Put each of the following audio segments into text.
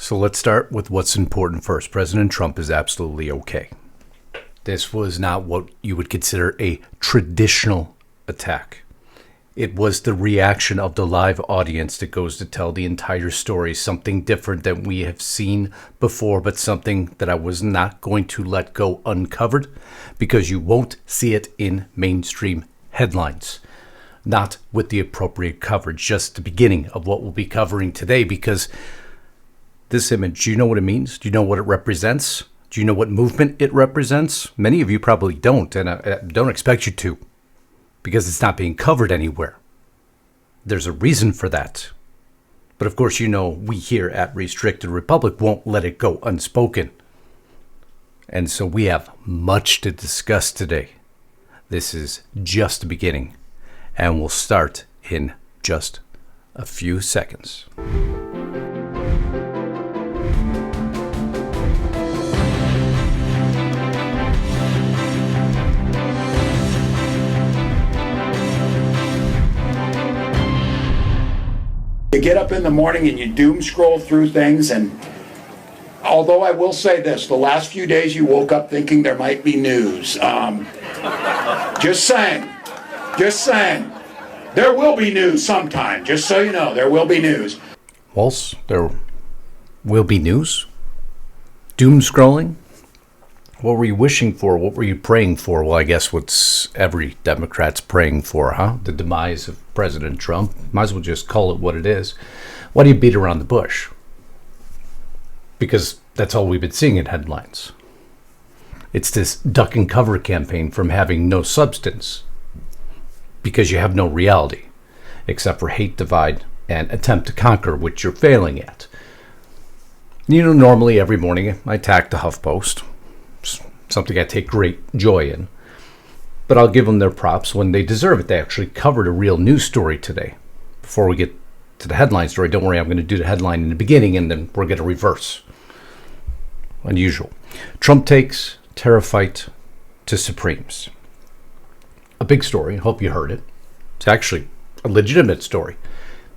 So let's start with what's important first. President Trump is absolutely okay. This was not what you would consider a traditional attack. It was the reaction of the live audience that goes to tell the entire story, something different than we have seen before, but something that I was not going to let go uncovered because you won't see it in mainstream headlines. Not with the appropriate coverage, just the beginning of what we'll be covering today, because this image, do you know what it means? Do you know what it represents? Do you know what movement it represents? Many of you probably don't, and I don't expect you to, because it's not being covered anywhere. There's a reason for that. But of course, you know, we here at Restricted Republic won't let it go unspoken. And so we have much to discuss today. This is just the beginning, and we'll start in just a few seconds. You get up in the morning and you doom scroll through things, and although I will say this, the last few days you woke up thinking there might be news. Just saying. There will be news sometime, just so you know, there will be news. Waltz, there will be news? Doom scrolling? What were you wishing for? What were you praying for? Well, I guess what's every Democrat's praying for, huh? The demise of President Trump. Might as well just call it what it is. Why do you beat around the bush? Because that's all we've been seeing in headlines. It's this duck and cover campaign from having no substance. Because you have no reality, except for hate, divide, and attempt to conquer, which you're failing at. You know, normally every morning I attack the HuffPost. Something I take great joy in. But I'll give them their props when they deserve it. They actually covered a real news story today. Before we get to the headline story, don't worry, I'm going to do the headline in the beginning and then we're going to reverse. Unusual. Trump takes tariff fight to Supremes. A big story. Hope you heard it. It's actually a legitimate story.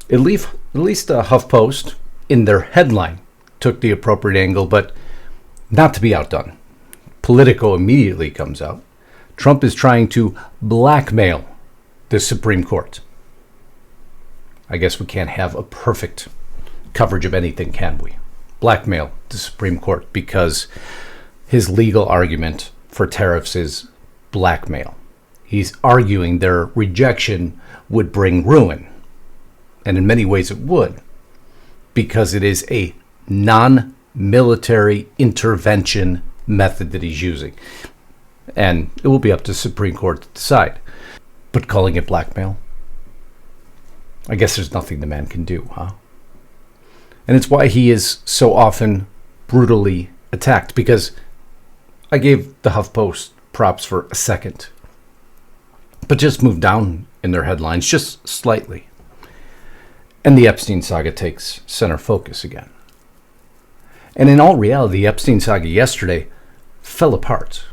At least HuffPost, in their headline, took the appropriate angle, but not to be outdone. Politico immediately comes out. Trump is trying to blackmail the Supreme Court. I guess we can't have a perfect coverage of anything, can we? Blackmail the Supreme Court because his legal argument for tariffs is blackmail. He's arguing their rejection would bring ruin. And in many ways it would, because it is a non-military intervention method that he's using. And it will be up to the Supreme Court to decide. But calling it blackmail? I guess there's nothing the man can do, huh? And it's why he is so often brutally attacked, because I gave the HuffPost props for a second. But just move down in their headlines, just slightly. And the Epstein saga takes center focus again. And in all reality, the Epstein saga yesterday fell apart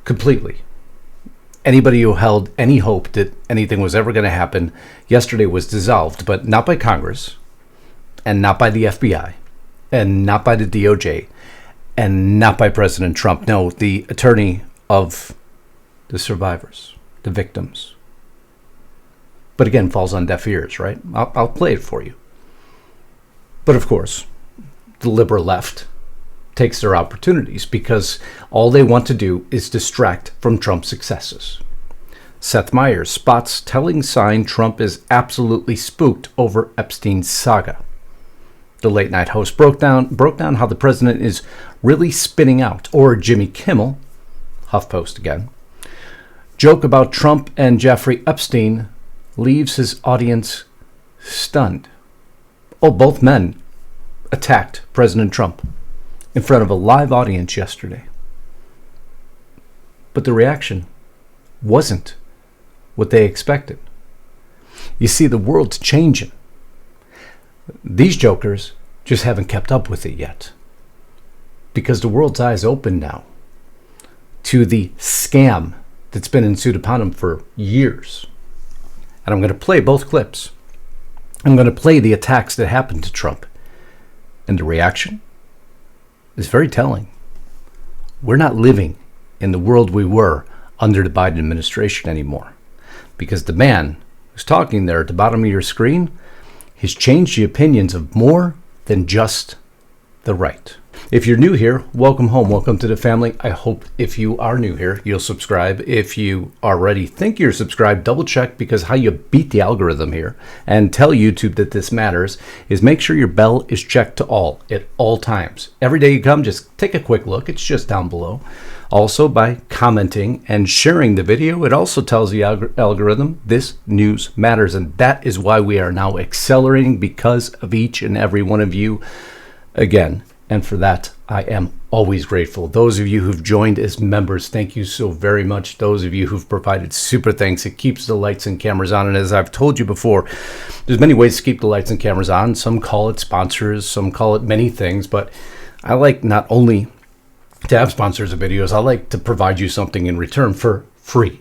completely. Anybody who held any hope that anything was ever going to happen yesterday was dissolved, but not by Congress, and not by the FBI, and not by the DOJ, and not by President Trump. No, the attorney of the survivors, the victims. But again, falls on deaf ears, right? I'll play it for you. But of course, the liberal left takes their opportunities because all they want to do is distract from Trump's successes. Seth Meyers spots telling sign Trump is absolutely spooked over Epstein's saga. The late night host broke down how the president is really spinning out, or Jimmy Kimmel, HuffPost again, joke about Trump and Jeffrey Epstein leaves his audience stunned. Oh, both men attacked President Trump in front of a live audience yesterday. But the reaction wasn't what they expected. You see, the world's changing. These jokers just haven't kept up with it yet, because the world's eyes open now to the scam that's been ensued upon them for years. And I'm going to play both clips. I'm going to play the attacks that happened to Trump and the reaction is very telling. We're not living in the world we were under the Biden administration anymore, because the man who's talking there at the bottom of your screen has changed the opinions of more than just the right. If you're new here, welcome home. Welcome to the family. I hope if you are new here, you'll subscribe. If you already think you're subscribed, double check, because how you beat the algorithm here and tell YouTube that this matters is make sure your bell is checked to all at all times. Every day you come, just take a quick look. It's just down below. Also, by commenting and sharing the video, it also tells the algorithm this news matters. And that is why we are now accelerating, because of each and every one of you. Again, and for that, I am always grateful. Those of you who've joined as members, thank you so very much. Those of you who've provided super thanks, it keeps the lights and cameras on. And as I've told you before, there's many ways to keep the lights and cameras on. Some call it sponsors, some call it many things. But I like not only to have sponsors of videos, I like to provide you something in return for free,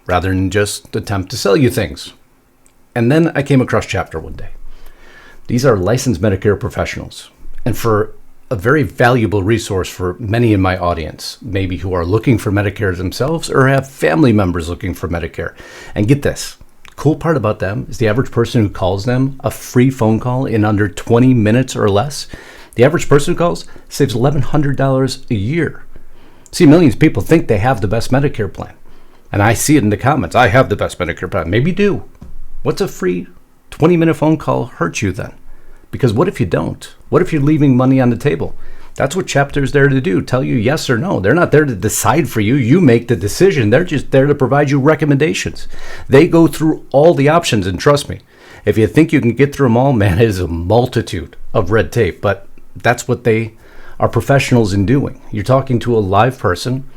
rather than just attempt to sell you things. And then I came across Chapter one day. These are licensed Medicare professionals. And for a very valuable resource for many in my audience, maybe who are looking for Medicare themselves or have family members looking for Medicare. And get this, cool part about them is the average person who calls them a free phone call in under 20 minutes or less, the average person who calls saves $1,100 a year. See, millions of people think they have the best Medicare plan. And I see it in the comments. I have the best Medicare plan. Maybe you do. What's a free 20-minute phone call hurt you then? Because what if you don't? What if you're leaving money on the table? That's what Chapter's there to do, tell you yes or no. They're not there to decide for you. You make the decision. They're just there to provide you recommendations. They go through all the options, and trust me, if you think you can get through them all, man, it is a multitude of red tape. But that's what they are professionals in doing. You're talking to a live person.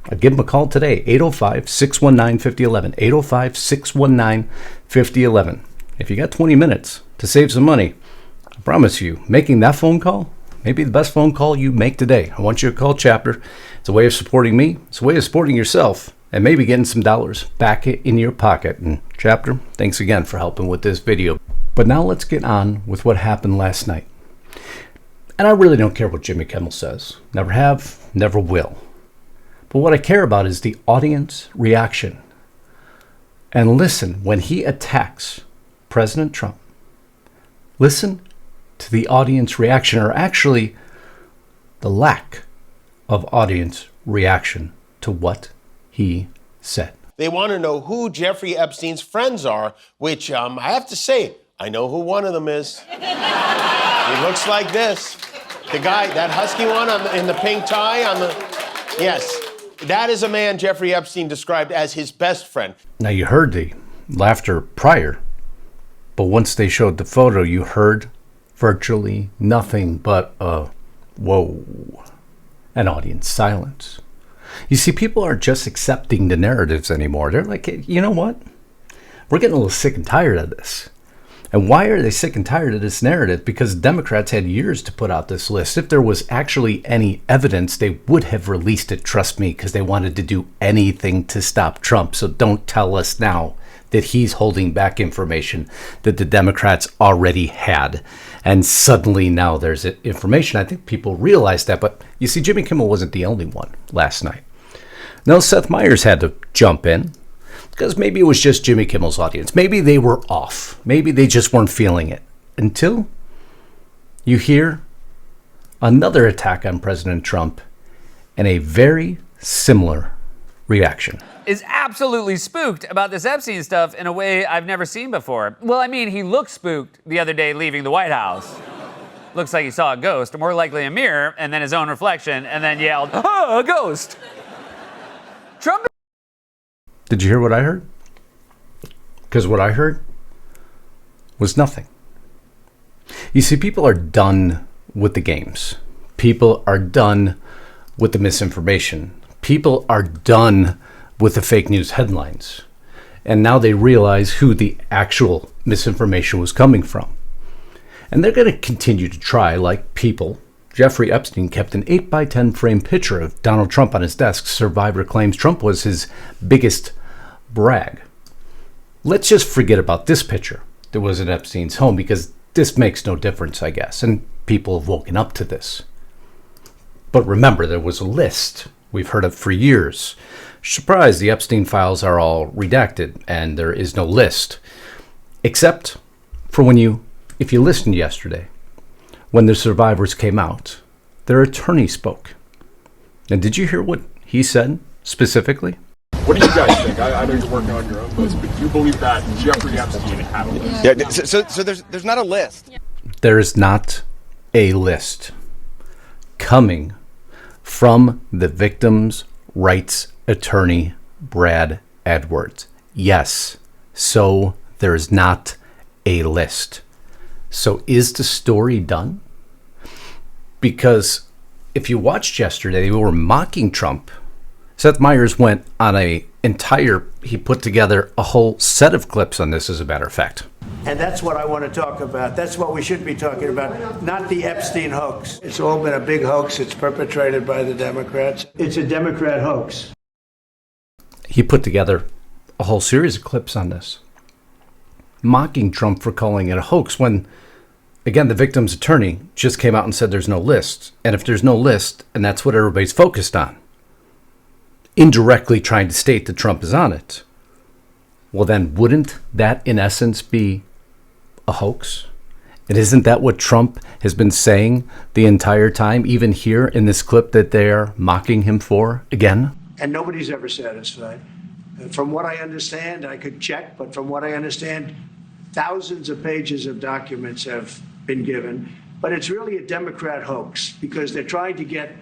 I'd give them a call today, 805-619-5011, 805-619-5011. If you got 20 minutes to save some money, I promise you, making that phone call may be the best phone call you make today. I want you to call Chapter. It's a way of supporting me. It's a way of supporting yourself and maybe getting some dollars back in your pocket. And Chapter, thanks again for helping with this video. But now let's get on with what happened last night. And I really don't care what Jimmy Kimmel says. Never have, never will. But what I care about is the audience reaction. And listen, when he attacks President Trump, listen to the audience reaction, or actually the lack of audience reaction to what he said. They want to know who Jeffrey Epstein's friends are, which I have to say, I know who one of them is. He looks like this. The guy, that husky one in the pink tie yes, that is a man Jeffrey Epstein described as his best friend. Now, you heard the laughter prior, but once they showed the photo, you heard virtually nothing but a whoa, an audience silence. You see, people aren't just accepting the narratives anymore. They're like, hey, you know what? We're getting a little sick and tired of this. And why are they sick and tired of this narrative? Because Democrats had years to put out this list. If there was actually any evidence, they would have released it, trust me, because they wanted to do anything to stop Trump. So don't tell us now that he's holding back information that the Democrats already had. And suddenly now there's information. I think people realize that. But you see, Jimmy Kimmel wasn't the only one last night. No, Seth Meyers had to jump in, because maybe it was just Jimmy Kimmel's audience. Maybe they were off. Maybe they just weren't feeling it. Until you hear another attack on President Trump and a very similar reaction. Is absolutely spooked about this Epstein stuff in a way I've never seen before. Well, I mean, he looked spooked the other day leaving the White House. Looks like he saw a ghost, or more likely a mirror, and then his own reflection, and then yelled, "Oh, a ghost!" Trump. Did you hear what I heard? Because what I heard was nothing. You see, people are done with the games. People are done with the misinformation. People are done with the fake news headlines. And now they realize who the actual misinformation was coming from. And they're going to continue to try, like people. Jeffrey Epstein kept an 8x10 frame picture of Donald Trump on his desk. Survivor claims Trump was his biggest brag. Let's just forget about this picture that was at Epstein's home, because this makes no difference, I guess. And people have woken up to this. But remember, there was a list. We've heard it for years. Surprise, the Epstein files are all redacted, and there is no list. Except for if you listened yesterday, when the survivors came out, their attorney spoke. And did you hear what he said specifically? What do you guys think? I know you're working on your own list, but do you believe that Jeffrey Epstein had a list? Yeah, so there's not a list. There is not a list coming from the victim's rights attorney, Brad Edwards. Yes, so there's not a list. So is the story done? Because if you watched yesterday, they were mocking Trump. Seth Meyers went on he put together a whole set of clips on this, as a matter of fact. And that's what I want to talk about. That's what we should be talking about, not the Epstein hoax. It's all been a big hoax. It's perpetrated by the Democrats. It's a Democrat hoax. He put together a whole series of clips on this, mocking Trump for calling it a hoax when, again, the victim's attorney just came out and said there's no list. And if there's no list, and that's what everybody's focused on, indirectly trying to state that Trump is on it, well, then wouldn't that, in essence, be a hoax? And isn't that what Trump has been saying the entire time, even here in this clip that they're mocking him for again? And nobody's ever satisfied. From what I understand, I could check, but from what I understand, thousands of pages of documents have been given. But it's really a Democrat hoax because they're trying to get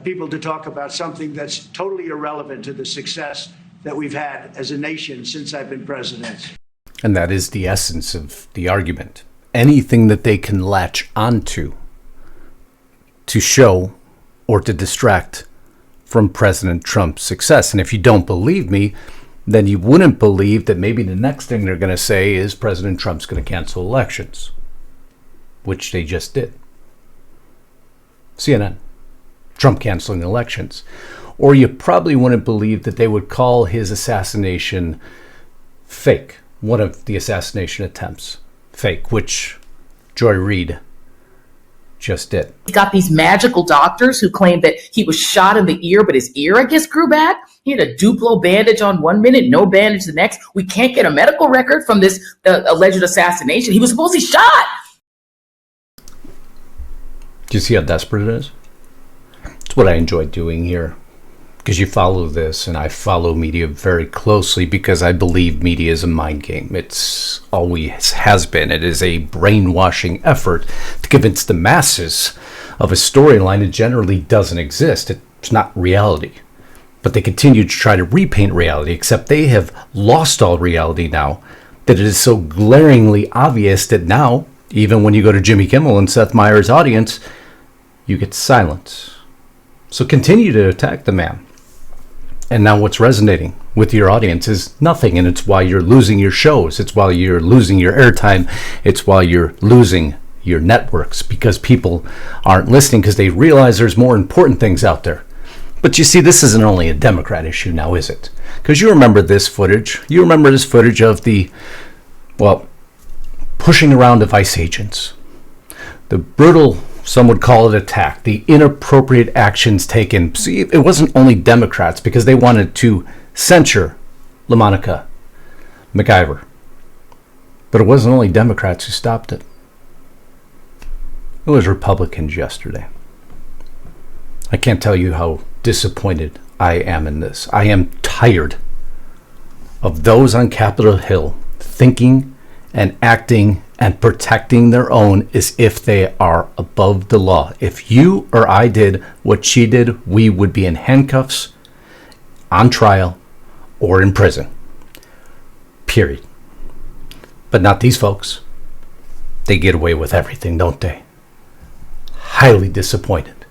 people to talk about something that's totally irrelevant to the success that we've had as a nation since I've been president. And that is the essence of the argument. Anything that they can latch onto to show or to distract from President Trump's success. And if you don't believe me, then you wouldn't believe that maybe the next thing they're going to say is President Trump's going to cancel elections, which they just did. CNN, Trump canceling elections. Or you probably wouldn't believe that they would call his assassination fake, one of the assassination attempts fake, which Joy Reid just did. He got these magical doctors who claimed that he was shot in the ear, but his ear, I guess, grew back. He had a Duplo bandage on 1 minute, no bandage the next. We can't get a medical record from this alleged assassination. He was supposedly shot. Do you see how desperate it is? It's what I enjoy doing here. Because you follow this, and I follow media very closely because I believe media is a mind game. It's always has been. It is a brainwashing effort to convince the masses of a storyline that generally doesn't exist. It's not reality. But they continue to try to repaint reality, except they have lost all reality now, that it is so glaringly obvious that now, even when you go to Jimmy Kimmel and Seth Meyers' audience, you get silence. So continue to attack the man. And now what's resonating with your audience is nothing, and it's why you're losing your shows. It's why you're losing your airtime. It's why you're losing your networks, because people aren't listening because they realize there's more important things out there. But you see, this isn't only a Democrat issue now, is it? Because you remember this footage. You remember this footage of the, pushing around of ICE agents. The brutal, some would call it attack, the inappropriate actions taken. See, it wasn't only Democrats because they wanted to censure LaMonica McIver. But it wasn't only Democrats who stopped it. It was Republicans yesterday. I can't tell you how disappointed I am in this. I am tired of those on Capitol Hill thinking and acting and protecting their own as if they are above the law. If you or I did what she did, we would be in handcuffs, on trial, or in prison. Period. But not these folks. They get away with everything, don't they? Highly disappointed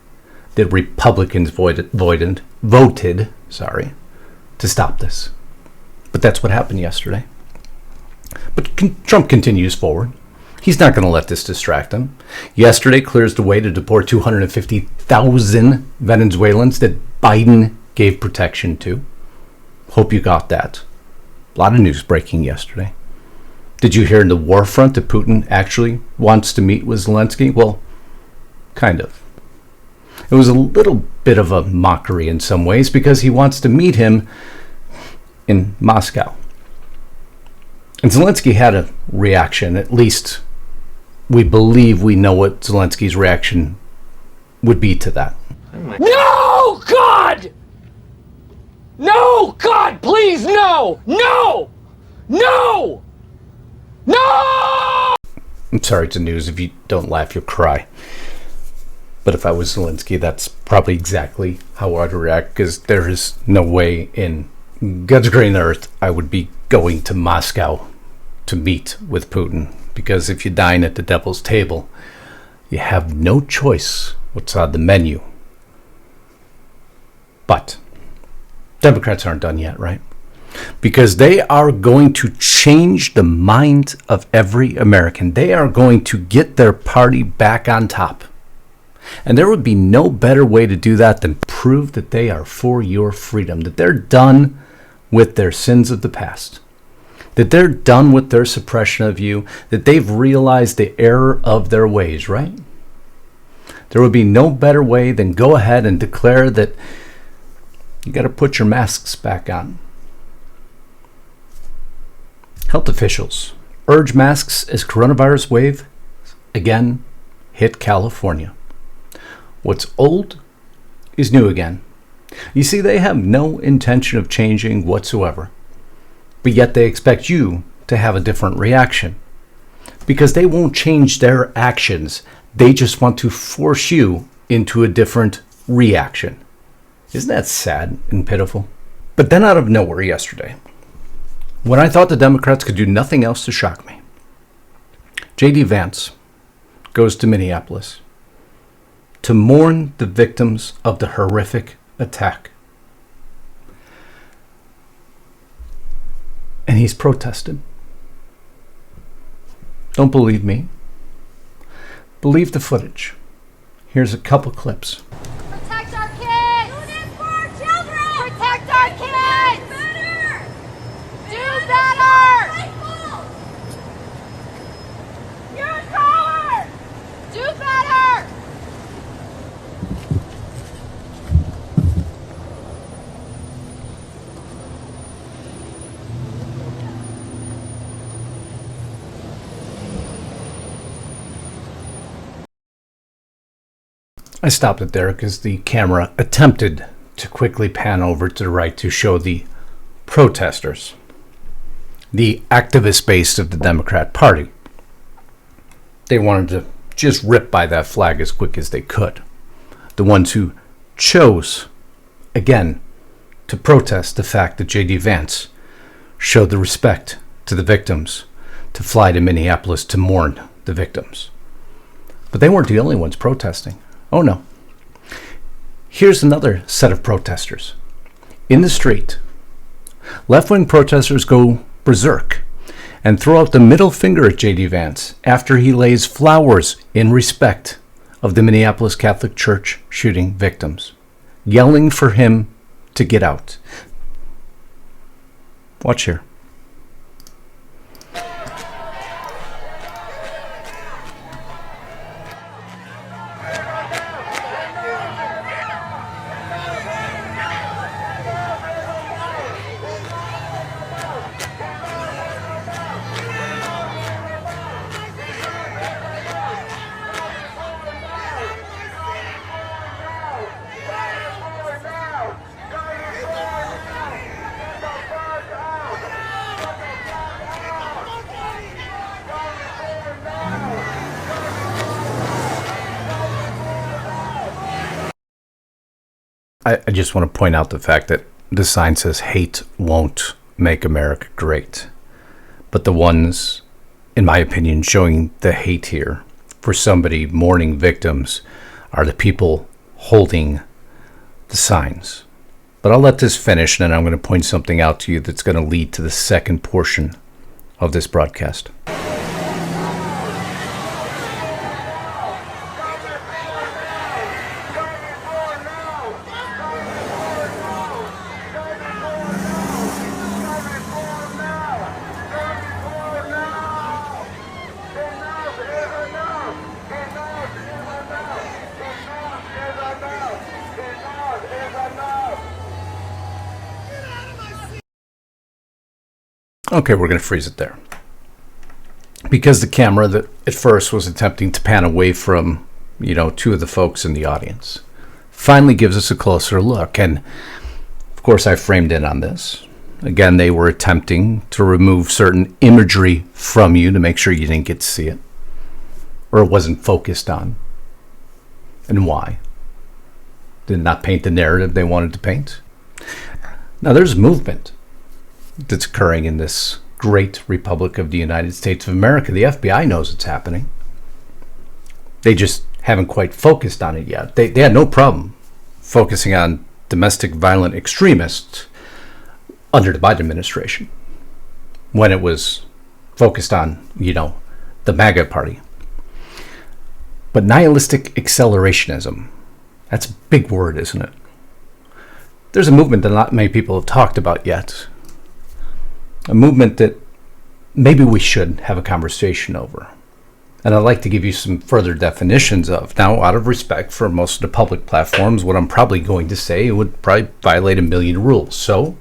that Republicans voted to stop this. But that's what happened yesterday. But Trump continues forward. He's not going to let this distract him. Yesterday clears the way to deport 250,000 Venezuelans that Biden gave protection to. Hope you got that. A lot of news breaking yesterday. Did you hear in the war front that Putin actually wants to meet with Zelensky? Well, kind of. It was a little bit of a mockery in some ways because he wants to meet him in Moscow. And Zelensky had a reaction. At least we believe we know what Zelensky's reaction would be to that. No, God! No, God, please, no! No! No! No! I'm sorry, it's news. If you don't laugh, you'll cry. But if I was Zelensky, that's probably exactly how I'd react, because there is no way in God's green earth I would be going to Moscow to meet with Putin. Because if you dine at the devil's table, you have no choice what's on the menu. But Democrats aren't done yet, right? Because they are going to change the mind of every American. They are going to get their party back on top. And there would be no better way to do that than prove that they are for your freedom, that they're done with their sins of the past, that they're done with their suppression of you, that they've realized the error of their ways, right? There would be no better way than go ahead and declare that you got to put your masks back on. Health officials urge masks as coronavirus wave again hit California. What's old is new again. You see, they have no intention of changing whatsoever, but yet they expect you to have a different reaction because they won't change their actions. They just want to force you into a different reaction. Isn't that sad and pitiful? But then out of nowhere yesterday, when I thought the Democrats could do nothing else to shock me, JD Vance goes to Minneapolis to mourn the victims of the horrific attack. And he's protested. Don't believe me? Believe the footage. Here's a couple clips. Protect our kids! Do this for our children! Protect our kids! Do better! You're a coward! Do better! I stopped it there because the camera attempted to quickly pan over to the right to show the protesters, the activist base of the Democrat Party. They wanted to just rip by that flag as quick as they could. The ones who chose, again, to protest the fact that JD Vance showed the respect to the victims, to fly to Minneapolis to mourn the victims. But they weren't the only ones protesting. Oh no. Here's another set of protesters. In the street, left-wing protesters go berserk and throw out the middle finger at JD Vance after he lays flowers in respect of the Minneapolis Catholic Church shooting victims, yelling for him to get out. Watch here. I just want to point out the fact that the sign says hate won't make America great. But the ones, in my opinion, showing the hate here for somebody mourning victims are the people holding the signs. But I'll let this finish, and then I'm going to point something out to you that's going to lead to the second portion of this broadcast. Okay, we're going to freeze it there. Because the camera that at first was attempting to pan away from, two of the folks in the audience finally gives us a closer look. And of course, I framed in on this. Again, they were attempting to remove certain imagery from you to make sure you didn't get to see it, or it wasn't focused on. And why? Did not paint the narrative they wanted to paint. Now, there's movement that's occurring in this great Republic of the United States of America. The FBI knows it's happening. They just haven't quite focused on it yet. They had no problem focusing on domestic violent extremists under the Biden administration when it was focused on, the MAGA party. But nihilistic accelerationism, that's a big word, isn't it? There's a movement that not many people have talked about yet. A movement that maybe we should have a conversation over. And I'd like to give you some further definitions of. Now, out of respect for most of the public platforms, what I'm probably going to say would probably violate a million rules. So,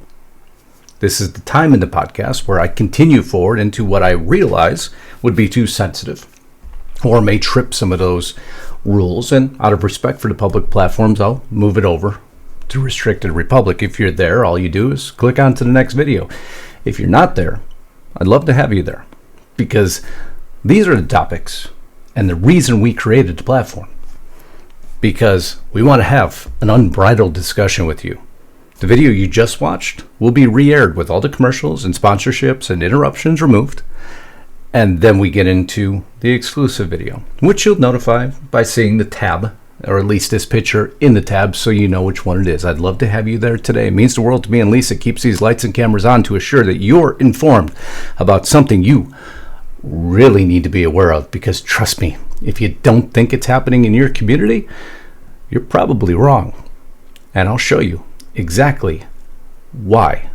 this is the time in the podcast where I continue forward into what I realize would be too sensitive or may trip some of those rules. And out of respect for the public platforms, I'll move it over to Restricted Republic. If you're there, all you do is click on to the next video. If you're not there, I'd love to have you there, because these are the topics and the reason we created the platform, because we want to have an unbridled discussion with you. The video you just watched will be re-aired with all the commercials and sponsorships and interruptions removed, and then we get into the exclusive video, which you'll notify by seeing the tab, or at least this picture in the tab, so you know which one it is. I'd love to have you there today. It means the world to me, and Lisa keeps these lights and cameras on to assure that you're informed about something you really need to be aware of, because trust me, if you don't think it's happening in your community, you're probably wrong. And I'll show you exactly why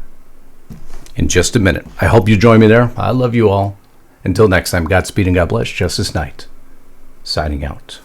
in just a minute. I hope you join me there. I love you all. Until next time, Godspeed and God bless. Justice Knight, signing out.